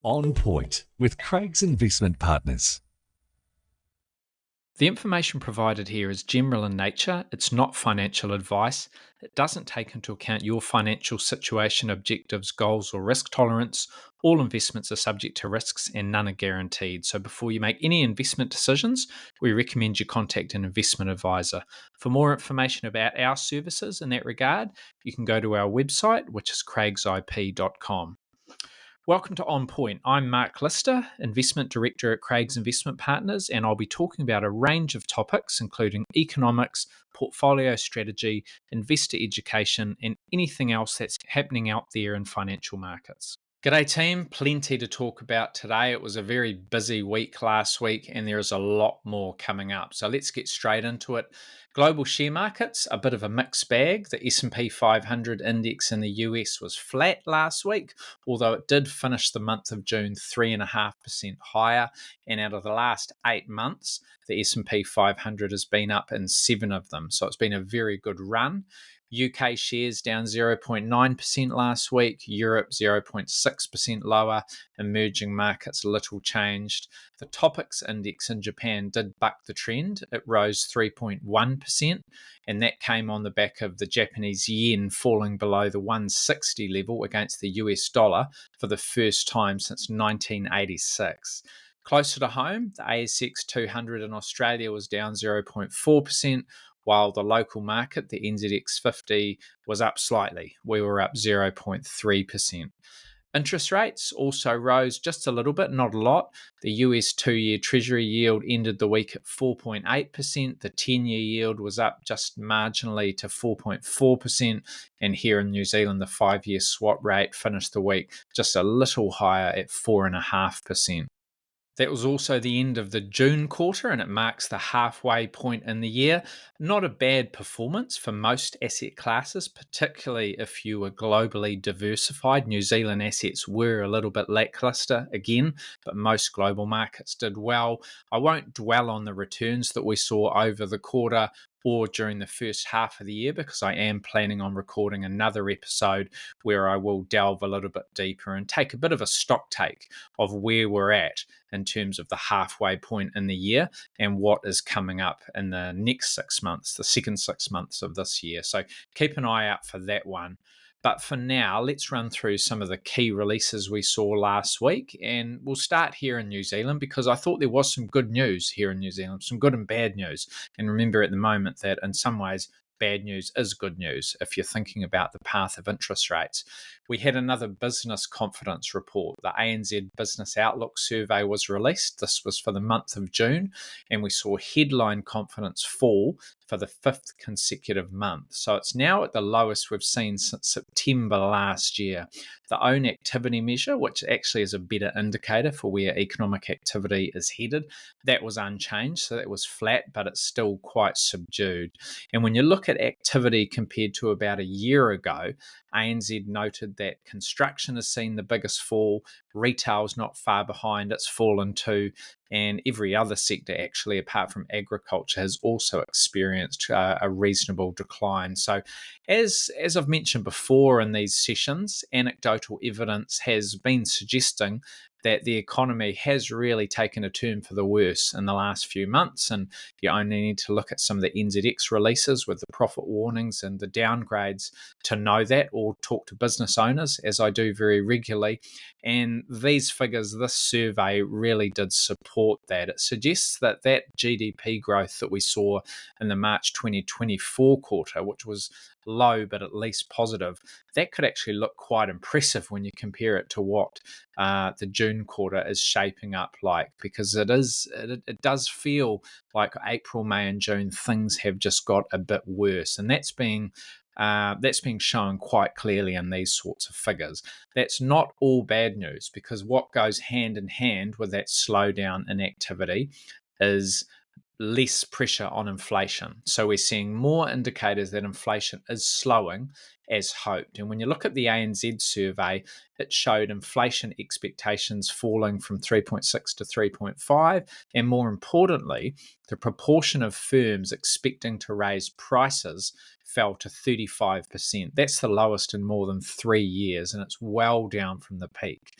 On Point with Craig's Investment Partners. The information provided here is general in nature. It's not financial advice. It doesn't take into account your financial situation, objectives, goals, or risk tolerance. All investments are subject to risks and none are guaranteed. So before you make any investment decisions, we recommend you contact an investment advisor. For more information about our services in that regard, you can go to our website, which is craigsip.com. Welcome to On Point. I'm Mark Lister, Investment Director at Craig's Investment Partners, and I'll be talking about a range of topics, including economics, portfolio strategy, investor education, and anything else that's happening out there in financial markets. G'day, team. Plenty to talk about today. It was a very busy week last week, and there is a lot more coming up. So let's get straight into it. Global share markets, a bit of a mixed bag. The S&P 500 index in the US was flat last week, although it did finish the month of June 3.5% higher. And out of the last 8 months, the S&P 500 has been up in 7 of them. So it's been a very good run. UK shares down 0.9% last week, Europe 0.6% lower, emerging markets little changed. The Topix index in Japan did buck the trend. It rose 3.1%, and that came on the back of the Japanese yen falling below the 160 level against the US dollar for the first time since 1986. Closer to home, the ASX 200 in Australia was down 0.4%, while the local market, the NZX 50, was up slightly. We were up 0.3%. Interest rates also rose just a little bit, not a lot. The US 2-year Treasury yield ended the week at 4.8%. The 10-year yield was up just marginally to 4.4%. And here in New Zealand, the 5-year swap rate finished the week just a little higher at 4.5%. That was also the end of the June quarter, and it marks the halfway point in the year. Not a bad performance for most asset classes, particularly if you were globally diversified. New Zealand assets were a little bit lackluster again, but most global markets did well. I won't dwell on the returns that we saw over the quarter or during the first half of the year, because I am planning on recording another episode where I will delve a little bit deeper and take a bit of a stock take of where we're at in terms of the halfway point in the year and what is coming up in the next 6 months, the second 6 months of this year. So keep an eye out for that one. But for now, let's run through some of the key releases we saw last week. And we'll start here in New Zealand, because I thought there was some good news here in New Zealand, some good and bad news. And remember at the moment that in some ways, bad news is good news if you're thinking about the path of interest rates. We had another business confidence report. The ANZ Business Outlook survey was released. This was for the month of June, and we saw headline confidence fall for the 5th consecutive month. So it's now at the lowest we've seen since September last year. The own activity measure, which actually is a better indicator for where economic activity is headed, that was unchanged. So that was flat, but it's still quite subdued. And when you look at activity compared to about a year ago, ANZ noted that construction has seen the biggest fall, retail's not far behind, it's fallen too, and every other sector actually apart from agriculture has also experienced a reasonable decline. So as I've mentioned before in these sessions, anecdotal evidence has been suggesting that the economy has really taken a turn for the worse in the last few months. And you only need to look at some of the NZX releases with the profit warnings and the downgrades to know that, or talk to business owners, as I do very regularly. And these figures, this survey really did support that. It suggests that that GDP growth that we saw in the March 2024 quarter, which was low but at least positive, that could actually look quite impressive when you compare it to what the June quarter is shaping up like, because it does feel like April, May, and June things have just got a bit worse, and that's being shown quite clearly in these sorts of figures. That's not all bad news, because what goes hand in hand with that slowdown in activity is less pressure on inflation. So we're seeing more indicators that inflation is slowing as hoped. And when you look at the ANZ survey, it showed inflation expectations falling from 3.6 to 3.5. And more importantly, the proportion of firms expecting to raise prices fell to 35%. That's the lowest in more than 3 years, and it's well down from the peak.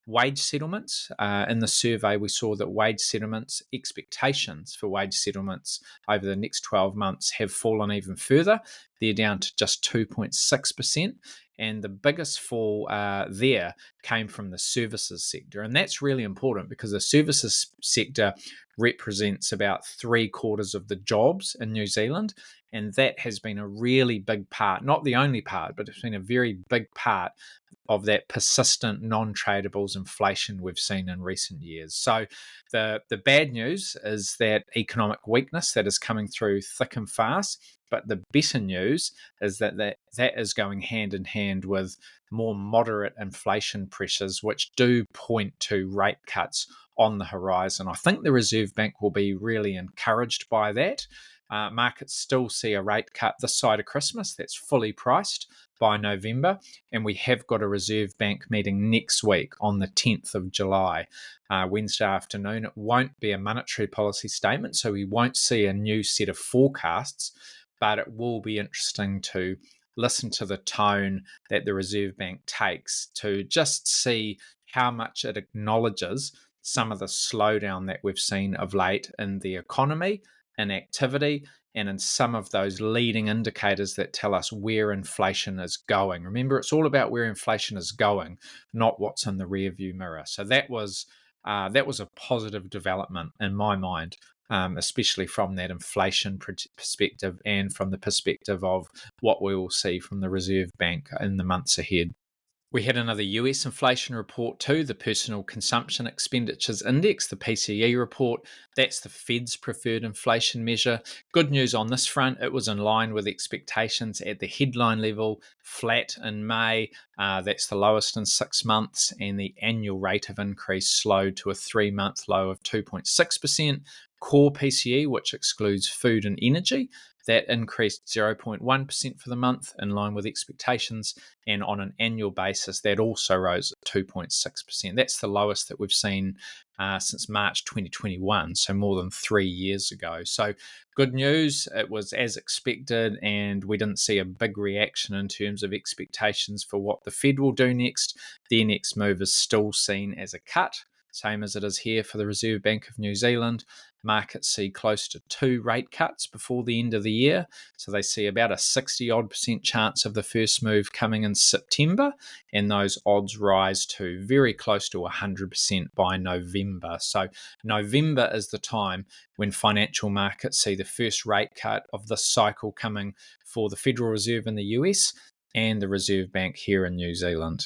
wage settlements. In the survey, we saw that wage settlements, expectations for wage settlements over the next 12 months have fallen even further. They're down to just 2.6%. And the biggest fall there came from the services sector. And that's really important because the services sector represents about 3/4 of the jobs in New Zealand. And that has been a really big part, not the only part, but it's been a very big part of that persistent non-tradables inflation we've seen in recent years. So the bad news is that economic weakness that is coming through thick and fast. But the better news is that is going hand in hand with more moderate inflation pressures, which do point to rate cuts on the horizon. I think the Reserve Bank will be really encouraged by that. Markets still see a rate cut this side of Christmas that's fully priced by November, and we have got a Reserve Bank meeting next week on the 10th of July, Wednesday afternoon. It won't be a monetary policy statement, so we won't see a new set of forecasts, but it will be interesting to listen to the tone that the Reserve Bank takes to just see how much it acknowledges some of the slowdown that we've seen of late in the economy, in activity, and in some of those leading indicators that tell us where inflation is going. Remember, it's all about where inflation is going, not what's in the rearview mirror. So that was a positive development in my mind, especially from that inflation perspective and from the perspective of what we will see from the Reserve Bank in the months ahead. We had another US inflation report too, the Personal Consumption Expenditures Index, the PCE report. That's the Fed's preferred inflation measure. Good news on this front, it was in line with expectations at the headline level, flat in May. That's the lowest in 6 months, and the annual rate of increase slowed to a 3-month low of 2.6%. Core PCE, which excludes food and energy, that increased 0.1% for the month, in line with expectations. And on an annual basis, that also rose at 2.6%. That's the lowest that we've seen since March 2021, so more than 3 years ago. So good news, it was as expected, and we didn't see a big reaction in terms of expectations for what the Fed will do next. Their next move is still seen as a cut, same as it is here for the Reserve Bank of New Zealand. Markets see close to 2 rate cuts before the end of the year. So they see about a 60-odd% chance of the first move coming in September, and those odds rise to very close to 100% by November. So November is the time when financial markets see the first rate cut of this cycle coming for the Federal Reserve in the US and the Reserve Bank here in New Zealand.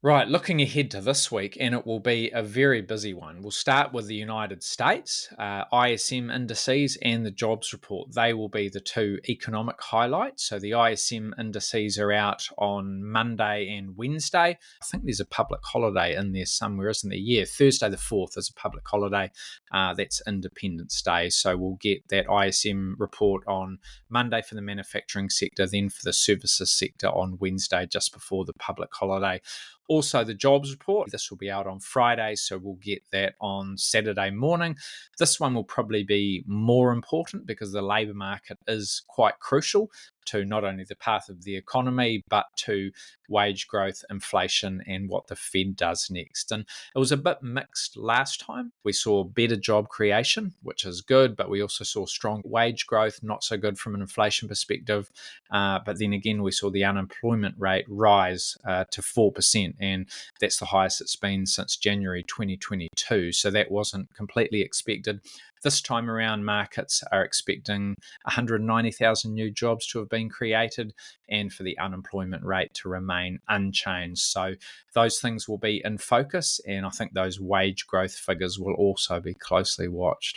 Right, looking ahead to this week, and it will be a very busy one. We'll start with the United States, ISM indices and the jobs report. They will be the two economic highlights. So the ISM indices are out on Monday and Wednesday. I think there's a public holiday in there somewhere, isn't there? Yeah, Thursday the 4th is a public holiday. That's Independence Day. So we'll get that ISM report on Monday for the manufacturing sector, then for the services sector on Wednesday, just before the public holiday. Also, the jobs report, this will be out on Friday, so we'll get that on Saturday morning. This one will probably be more important because the labour market is quite crucial to not only the path of the economy, but to wage growth, inflation, and what the Fed does next. And it was a bit mixed last time. We saw better job creation, which is good, but we also saw strong wage growth, not so good from an inflation perspective. But then again, we saw the unemployment rate rise to 4%, and that's the highest it's been since January 2022. So that wasn't completely expected. This time around, markets are expecting 190,000 new jobs to have been created and for the unemployment rate to remain unchanged. So those things will be in focus, and I think those wage growth figures will also be closely watched.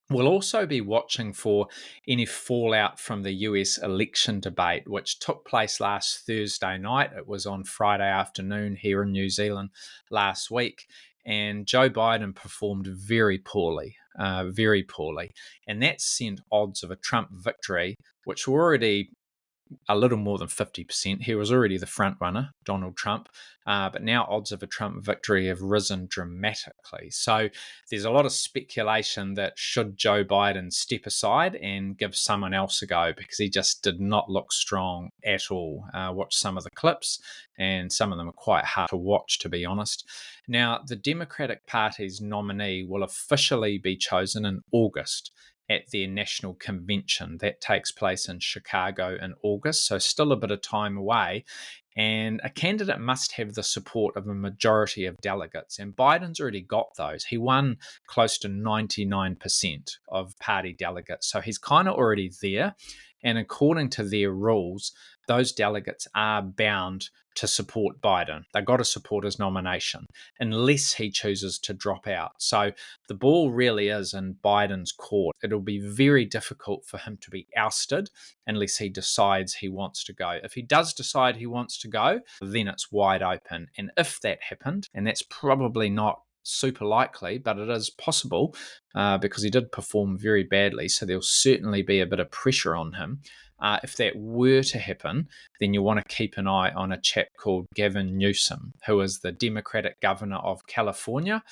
We'll also be watching for any fallout from the US election debate, which took place last Thursday night. It was on Friday afternoon here in New Zealand last week. And Joe Biden performed very poorly, very poorly. And that sent odds of a Trump victory, which were already a little more than 50%. He was already the front runner, Donald Trump, but now odds of a Trump victory have risen dramatically. So there's a lot of speculation that should Joe Biden step aside and give someone else a go, because he just did not look strong at all. Watch some of the clips, and some of them are quite hard to watch, to be honest. Now, the Democratic Party's nominee will officially be chosen in August at their national convention. That takes place in Chicago in August, so still a bit of time away. And a candidate must have the support of a majority of delegates. And Biden's already got those. He won close to 99% of party delegates. So he's kind of already there. And according to their rules, those delegates are bound to support Biden. They've got to support his nomination unless he chooses to drop out. So the ball really is in Biden's court. It'll be very difficult for him to be ousted unless he decides he wants to go. If he does decide he wants to go, then it's wide open. And if that happened, and that's probably not super likely, but it is possible, because he did perform very badly, so there'll certainly be a bit of pressure on him. If that were to happen, then you want to keep an eye on a chap called Gavin Newsom, who is the Democratic governor of California.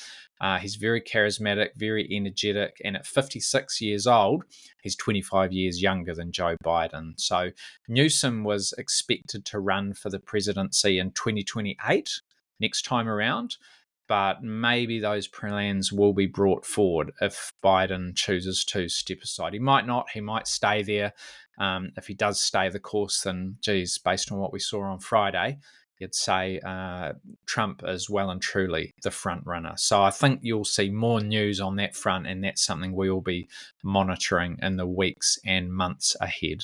He's very charismatic, very energetic, and at 56 years old, he's 25 years younger than Joe Biden. So Newsom was expected to run for the presidency in 2028, next time around, but maybe those plans will be brought forward if Biden chooses to step aside. He might not, he might stay there. If he does stay the course, then, geez, based on what we saw on Friday, you'd say Trump is well and truly the front runner. So I think you'll see more news on that front, and that's something we will be monitoring in the weeks and months ahead.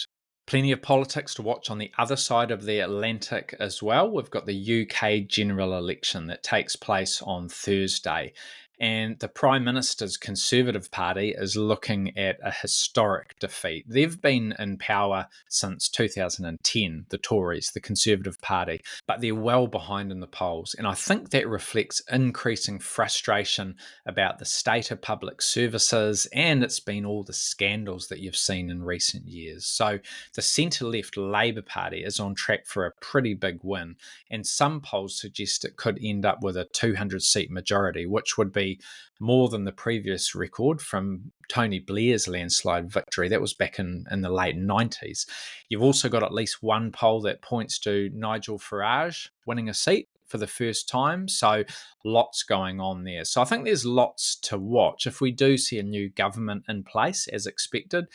Plenty of politics to watch on the other side of the Atlantic as well. We've got the UK general election that takes place on Thursday. And the Prime Minister's Conservative Party is looking at a historic defeat. They've been in power since 2010, the Tories, the Conservative Party, but they're well behind in the polls. And I think that reflects increasing frustration about the state of public services, and it's been all the scandals that you've seen in recent years. So the centre-left Labour Party is on track for a pretty big win, and some polls suggest it could end up with a 200-seat majority, which would be more than the previous record from Tony Blair's landslide victory. That was back in the late 90s. You've also got at least one poll that points to Nigel Farage winning a seat for the first time. So lots going on there. So I think there's lots to watch. If we do see a new government in place, as expected,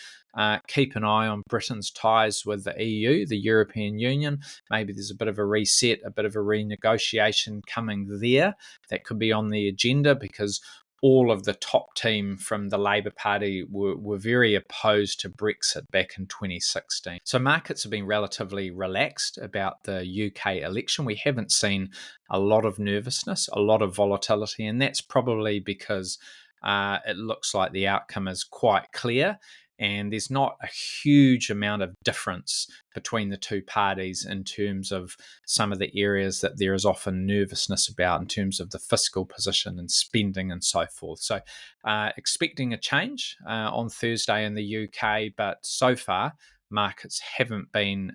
keep an eye on Britain's ties with the EU, the European Union. Maybe there's a bit of a reset, a bit of a renegotiation coming there. That could be on the agenda, because all of the top team from the Labour Party were very opposed to Brexit back in 2016. So markets have been relatively relaxed about the UK election. We haven't seen a lot of nervousness, a lot of volatility, and that's probably because it looks like the outcome is quite clear. And there's not a huge amount of difference between the two parties in terms of some of the areas that there is often nervousness about, in terms of the fiscal position and spending and so forth. So expecting a change on Thursday in the UK, but so far markets haven't been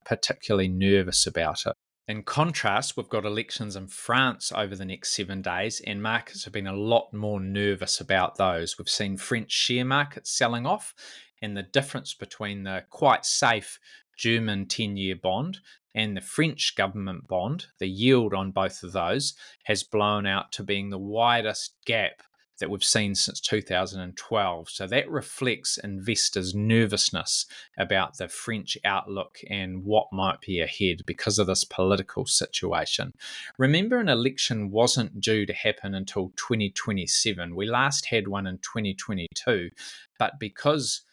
particularly nervous about it. In contrast, we've got elections in France over the next 7 days, and markets have been a lot more nervous about those. We've seen French share markets selling off, and the difference between the quite safe German 10-year bond and the French government bond, the yield on both of those, has blown out to being the widest gap that we've seen since 2012. So that reflects investors' nervousness about the French outlook and what might be ahead because of this political situation. Remember, an election wasn't due to happen until 2027. We last had one in 2022, but because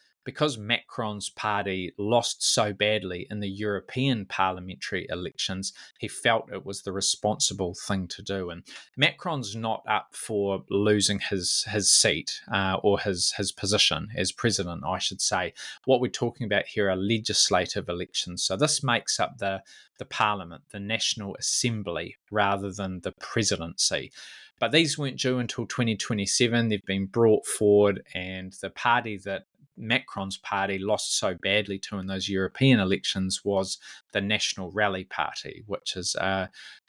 Macron's party lost so badly in the European parliamentary elections, he felt it was the responsible thing to do. And Macron's not up for losing his seat or his position as president, I should say. What we're talking about here are legislative elections. So this makes up the parliament, the National Assembly, rather than the presidency. But these weren't due until 2027. They've been brought forward, and the party that Macron's party lost so badly to in those European elections was the National Rally Party, which is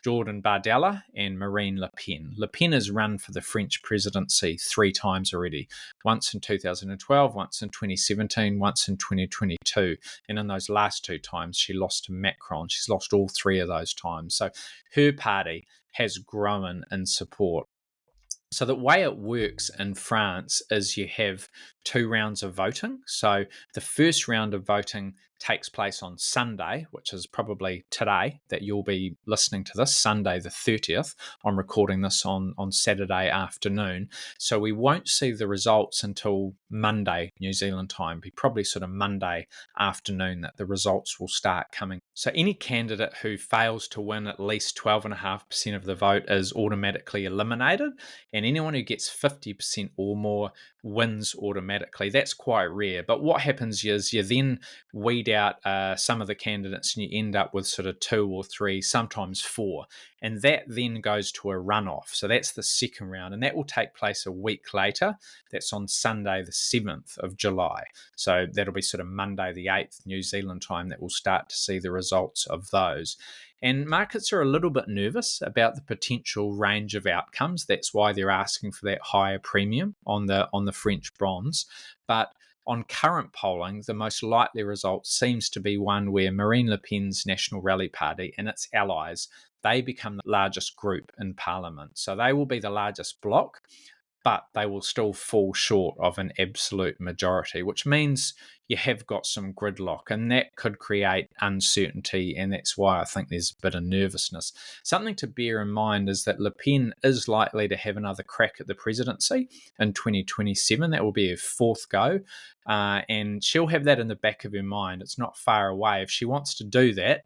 Jordan Bardella and Marine Le Pen. Le Pen has run for the French presidency 3 times already, once in 2012, once in 2017, once in 2022. And in those last 2 times, she lost to Macron. She's lost all 3 of those times. So her party has grown in support. So the way it works in France is you have 2 rounds of voting. So the first round of voting takes place on Sunday, which is probably today that you'll be listening to this, Sunday the 30th. I'm recording this on Saturday afternoon. So we won't see the results until Monday, New Zealand time, be probably sort of Monday afternoon that the results will start coming. So any candidate who fails to win at least 12.5% of the vote is automatically eliminated, and anyone who gets 50% or more wins automatically. That's quite rare. But what happens is you then weed out some of the candidates and you end up with sort of 2 or 3, sometimes 4. And that then goes to a runoff. So that's the second round. And that will take place a week later. That's on Sunday, the 7th of July. So that'll be sort of Monday, the 8th, New Zealand time, that we'll start to see the results of those. And markets are a little bit nervous about the potential range of outcomes. That's why they're asking for that higher premium on the French bonds. But on current polling, the most likely result seems to be one where Marine Le Pen's National Rally Party and its allies, they become the largest group in Parliament. So they will be the largest bloc, but they will still fall short of an absolute majority, which means you have got some gridlock, and that could create uncertainty, and that's why I think there's a bit of nervousness. Something to bear in mind is that Le Pen is likely to have another crack at the presidency in 2027. That will be her 4th go, and she'll have that in the back of her mind. It's not far away. If she wants to do that,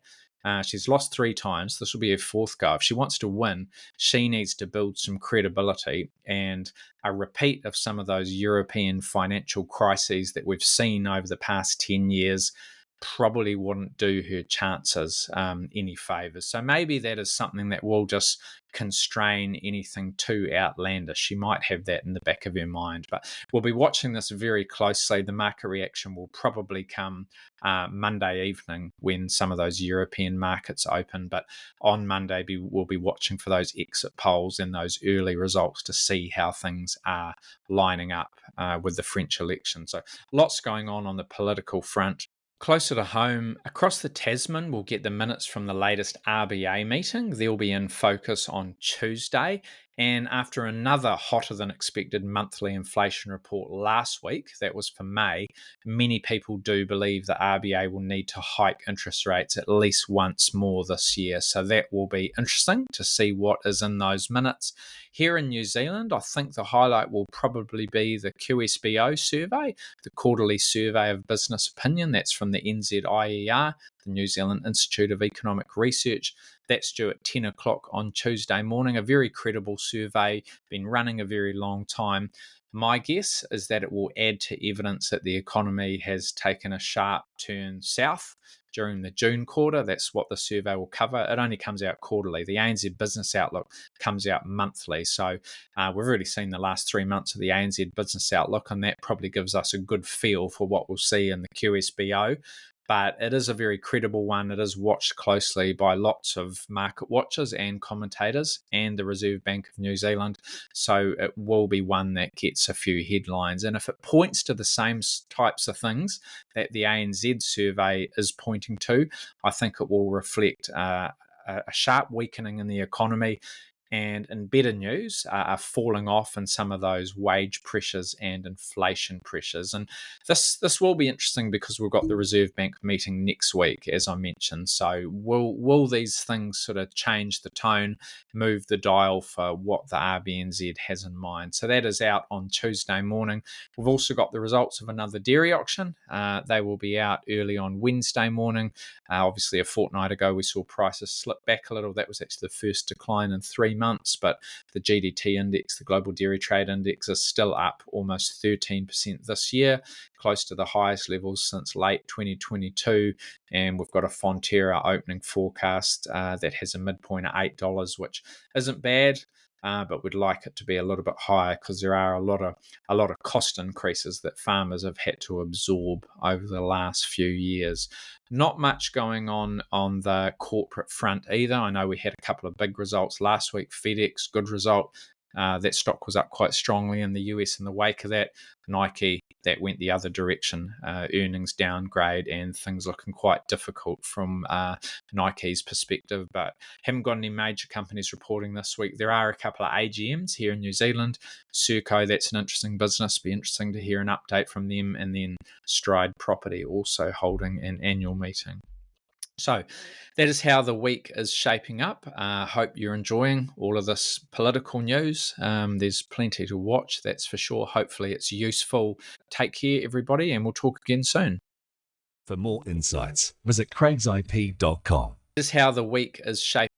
she's lost 3 times. This will be her 4th go. If she wants to win, she needs to build some credibility, and a repeat of some of those European financial crises that we've seen over the past 10 years probably wouldn't do her chances any favours. So maybe that is something that will just constrain anything too outlandish. She might have that in the back of her mind. But we'll be watching this very closely. The market reaction will probably come Monday evening when some of those European markets open. But on Monday, we'll be watching for those exit polls and those early results to see how things are lining up with the French election. So lots going on the political front. Closer to home, across the Tasman, we'll get the minutes from the latest RBA meeting. They'll be in focus on Tuesday. And after another hotter than expected monthly inflation report last week, that was for May, many people do believe the RBA will need to hike interest rates at least once more this year. So that will be interesting to see what is in those minutes. Here in New Zealand, I think the highlight will probably be the QSBO survey, the quarterly survey of business opinion. That's from the NZIER, the New Zealand Institute of Economic Research. That's due at 10 o'clock on Tuesday morning. A very credible survey, been running a very long time. My guess is that it will add to evidence that the economy has taken a sharp turn south during the June quarter. That's what the survey will cover. It only comes out quarterly. The ANZ Business Outlook comes out monthly. So we've already seen the last 3 months of the ANZ Business Outlook, and that probably gives us a good feel for what we'll see in the QSBO. But it is a very credible one. It is watched closely by lots of market watchers and commentators and the Reserve Bank of New Zealand. So it will be one that gets a few headlines. And if it points to the same types of things that the ANZ survey is pointing to, I think it will reflect a sharp weakening in the economy. And in better news, are falling off in some of those wage pressures and inflation pressures. And this will be interesting because we've got the Reserve Bank meeting next week, as I mentioned. So will these things sort of change the tone, move the dial for what the RBNZ has in mind? So that is out on Tuesday morning. We've also got the results of another dairy auction. They will be out early on Wednesday morning. Obviously, a fortnight ago, we saw prices slip back a little. That was actually the first decline in 3 months, but the GDT index, the Global Dairy Trade Index, is still up almost 13% this year, close to the highest levels since late 2022. And we've got a Fonterra opening forecast that has a midpoint of $8, which isn't bad. but we'd like it to be a little bit higher because there are a lot of cost increases that farmers have had to absorb over the last few years. Not much going on the corporate front either. I know we had a couple of big results last week. FedEx, good result. That stock was up quite strongly in the US in the wake of that. Nike, that went the other direction, earnings downgrade and things looking quite difficult from Nike's perspective. But haven't got any major companies reporting this week. There are a couple of AGMs here in New Zealand. Serco, that's an interesting business. Be interesting to hear an update from them. And then Stride Property also holding an annual meeting. So that is how the week is shaping up. Hope you're enjoying all of this political news. There's plenty to watch, that's for sure. Hopefully it's useful. Take care, everybody, and we'll talk again soon. For more insights, visit craigsip.com. This is how the week is shaping